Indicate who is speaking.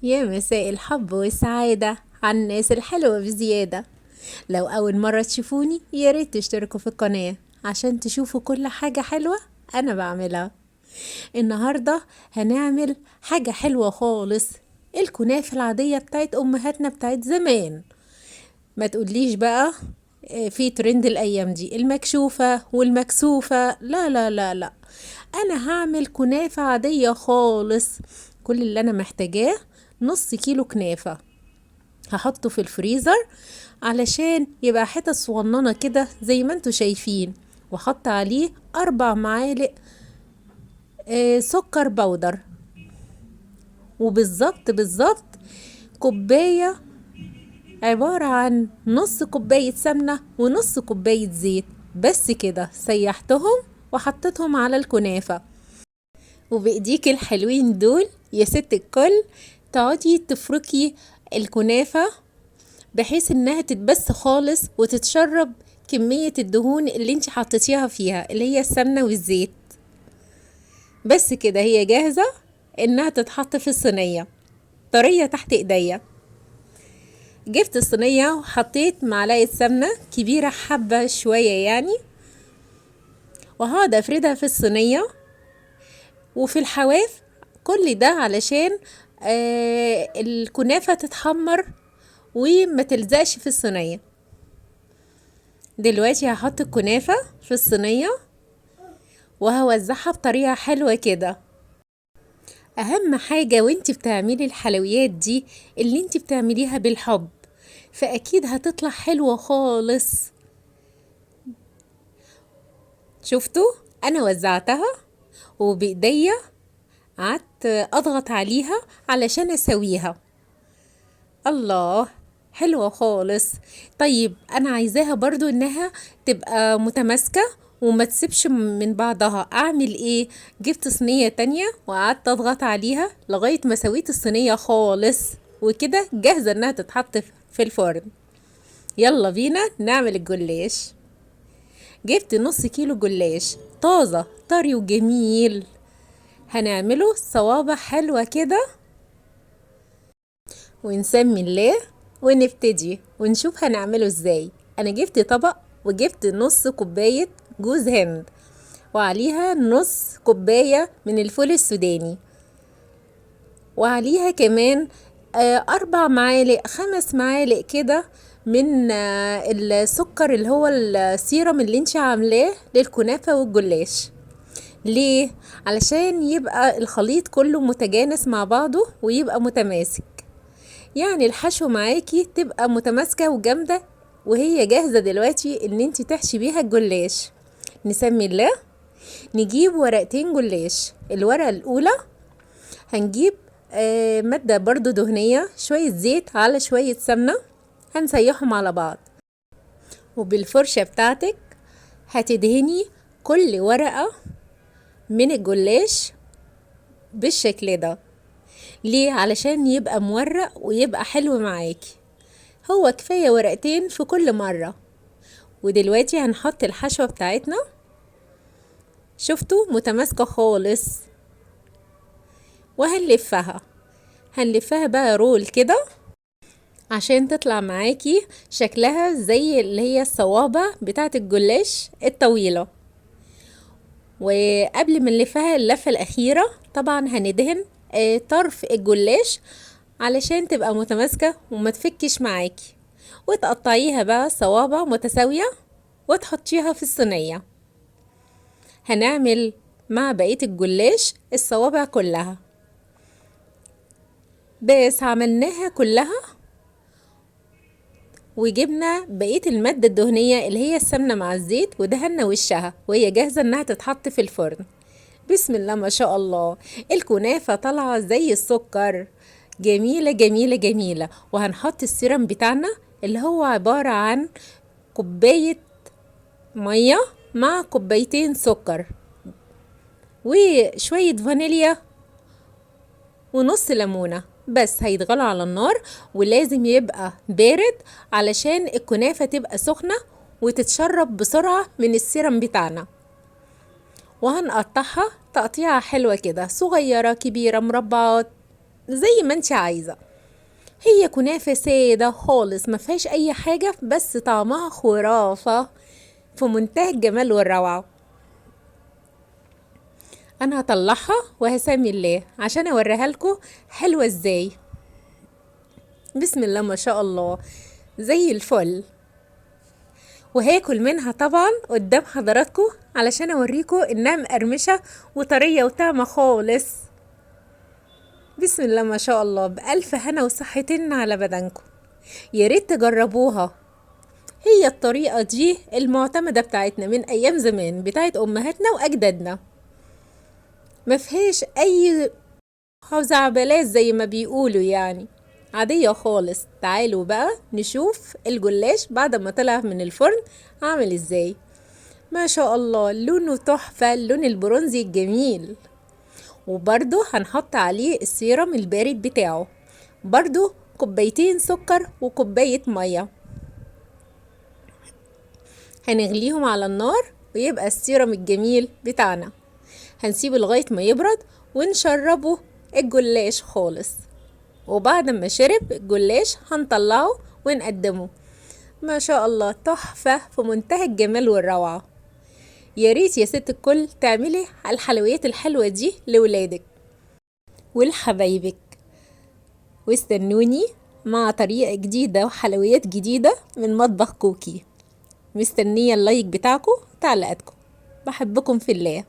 Speaker 1: يا مساء الحب والسعادة على الناس الحلوة بزيادة. لو أول مرة تشوفوني ياريت تشتركوا في القناة عشان تشوفوا كل حاجة حلوة أنا بعملها. النهاردة هنعمل حاجة حلوة خالص، الكنافة العادية بتاعت أمهاتنا بتاعت زمان. ما تقوليش بقى في ترند الأيام دي المكشوفة والمكسوفة، لا لا لا لا. أنا هعمل كنافة عادية خالص. كل اللي أنا محتاجاه نص كيلو كنافة، هحطه في الفريزر علشان يبقى حتت صغننة كده زي ما انتوا شايفين، وحط عليه 4 معالق سكر بودر، وبالظبط بالظبط كوباية، عبارة عن نص كوباية سمنة ونص كوباية زيت. بس كده سيحتهم وحطيتهم على الكنافة، وبإيديك الحلوين دول يا ست الكل تقعدي تفركي الكنافة بحيث انها تتبس خالص وتتشرب كمية الدهون اللي انت حطيتيها فيها اللي هي السمنة والزيت. بس كده هي جاهزة انها تتحط في الصينية طرية تحت ايديا. جبت الصينية وحطيت معلقة سمنة كبيرة حبة شوية يعني، وهقعد افردها في الصينية وفي الحواف. كل ده علشان الكنافة تتحمر وما تلزقش في الصينية. دلوقتي هحط الكنافة في الصينية وهوزعها بطريقة حلوة كده. اهم حاجة وانت بتعملي الحلويات دي اللي انت بتعمليها بالحب، فاكيد هتطلع حلوة خالص. شفتوا انا وزعتها وبايديا قعدت اضغط عليها علشان اسويها. الله، حلوة خالص. طيب انا عايزاها برضو انها تبقى متماسكة وما تسيبش من بعضها. اعمل ايه؟ جبت صينية تانية وقعدت اضغط عليها لغاية ما سويت الصينية خالص، وكده جاهزة انها تتحط في الفرن. يلا بينا نعمل الجلاش. جبت نص كيلو جلاش طازة طري وجميل، هنعمله صوابع حلوة كده ونسمي الله ونبتدي ونشوف هنعمله ازاي. انا جبت طبق وجبت نص كوباية جوز هند وعليها نص كوباية من الفول السوداني، وعليها كمان 4 معالق 5 معالق كده من السكر اللي هو السيرم اللي انت عاملاه للكنافة والجلاش. ليه؟ علشان يبقى الخليط كله متجانس مع بعضه ويبقى متماسك، يعني الحشو معاكي تبقى متماسكة وجامدة وهي جاهزة دلوقتي ان انت تحشي بيها الجلاش. نسمي الله. نجيب ورقتين جلاش. الورقة الاولى هنجيب مادة برضو دهنية، شوية زيت على شوية سمنة، هنسيحهم على بعض، وبالفرشة بتاعتك هتدهني كل ورقة من الجلاش بالشكل ده. ليه؟ علشان يبقى مورق ويبقى حلو معاكي. هو كفاية ورقتين في كل مرة. ودلوقتي هنحط الحشوة بتاعتنا. شفتوا متماسكة خالص. هنلفها بقى رول كده عشان تطلع معاكي شكلها زي اللي هي الصوابع بتاعت الجلاش الطويلة. وقبل ما نلفها اللفة الأخيرة طبعا هندهن طرف الجلاش علشان تبقى متماسكة وما تفكش معاكي، وتقطعيها بقى صوابع متساوية وتحطيها في الصينية. هنعمل مع بقية الجلاش الصوابع كلها. بس عملناها كلها وجبنا بقية المادة الدهنية اللي هي السمنة مع الزيت ودهنا وشها وهي جاهزة انها تتحط في الفرن. بسم الله ما شاء الله، الكنافة طالعة زي السكر، جميلة جميلة جميلة. وهنحط السيرم بتاعنا اللي هو عبارة عن كوباية مية مع كوبايتين سكر وشوية فانيليا ونص ليمونة. بس هيتغلى على النار ولازم يبقى بارد علشان الكنافة تبقى سخنة وتتشرب بسرعة من السيرم بتاعنا. وهنقطعها تقطيعة حلوة كده، صغيرة كبيرة مربعات. زي ما انت عايزة. هي كنافة سادة خالص ما فيهاش اي حاجة، بس طعمها خرافة في منتهى الجمال والروعة. انا هطلعها وهسمي الله عشان اوريها لكم حلوة ازاي. بسم الله ما شاء الله، زي الفل. وهاكل منها طبعا قدام حضراتكم علشان اوريكم انها مقرمشة وطرية وطعمة خالص. بسم الله ما شاء الله، بألف هنا وصحتين على بدنكم. يا ريت تجربوها. هي الطريقة دي المعتمدة بتاعتنا من ايام زمان، بتاعت امهاتنا واجدادنا، ما فيهاش اي خزعبلات زي ما بيقولوا يعني، عادية خالص. تعالوا بقى نشوف الجلاش بعد ما طلع من الفرن عامل ازاي. ما شاء الله لونه تحفة، اللون البرونزي الجميل. وبرضو هنحط عليه السيرم البارد بتاعه، برضو كوبايتين سكر وكوباية مية، هنغليهم على النار ويبقى السيرم الجميل بتاعنا. هنسيبه لغاية ما يبرد ونشربه الجلاش خالص. وبعد ما شرب الجلاش هنطلعه ونقدمه. ما شاء الله تحفة في منتهى الجمال والروعة. يا ريت يا ست الكل تعملي الحلويات الحلوة دي لولادك ولحبايبك، واستنوني مع طريقة جديدة وحلويات جديدة من مطبخ كوكي. مستنية اللايك بتاعكم وتعليقاتكم. بحبكم في الله.